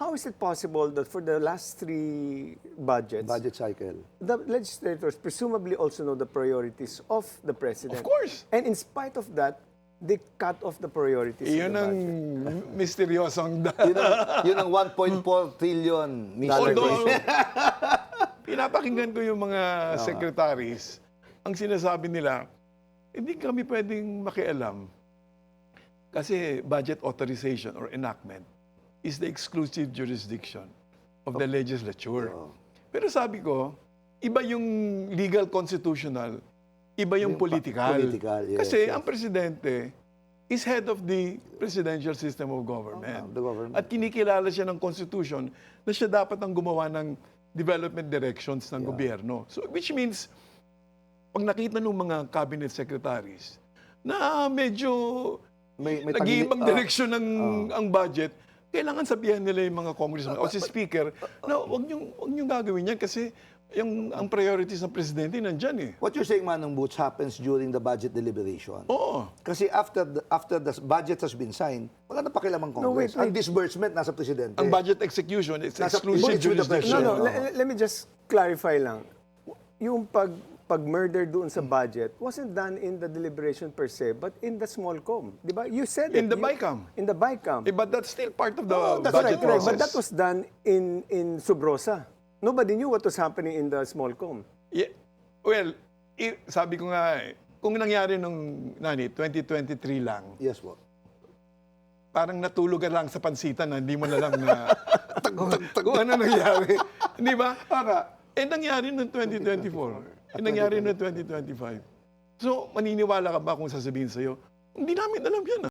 how is it possible that for the last 3 budgets, Budget cycle. the legislators presumably also know the priorities of the president? Of course. And in spite of that, they cut off the priorities of Iyon the ang budget. misteryosong Yun ang 1.4 trillion dollar Although, question. pinapakinggan ko yung mga secretaries, ang sinasabi nila, hindi kami pwedeng makialam kasi budget authorization or enactment is the exclusive jurisdiction of the legislature. Pero sabi ko, iba yung legal constitutional, iba yung political. political, yes, Kasi yes. ang presidente is head of the presidential system of government. the government. At kinikilala siya ng constitution na siya dapat ang gumawa ng development directions ng gobyerno. So, which means, pag nakita ng mga cabinet secretaries na medyo May nag-iibang direksyon ang budget, kailangan sabihan nila yung mga congressman o si speaker na wag niyong gagawin yan kasi ang priorities ng presidente nandyan eh. What you're saying, Manong Boots, happens during the budget deliberation. Oo. Kasi after the budget has been signed, wala na pakialam ang Congress. wait. Ang disbursement nasa presidente. Ang budget execution is Nasa- exclusive it's with the jurisdiction. No, president. let me just clarify lang. Yung pag-murder doon sa budget wasn't done in the deliberation per se, but in the small com. Di ba? You said In it. the BICAM. In the BICAM. But that's still part of the that's budget Correct, process. but that was done in Subrosa. Nobody knew what was happening in the small com. Yeah. Well, sabi ko nga, kung nangyari nung 2023 lang, Yes po. parang natulog ka lang sa pansitan na hindi mo na lang na kung ano nangyari. Hindi ba? Nangyari noong 2024. Nangyari noong 2025. So, maniniwala ka ba kung sasabihin sa'yo, hindi namin alam yan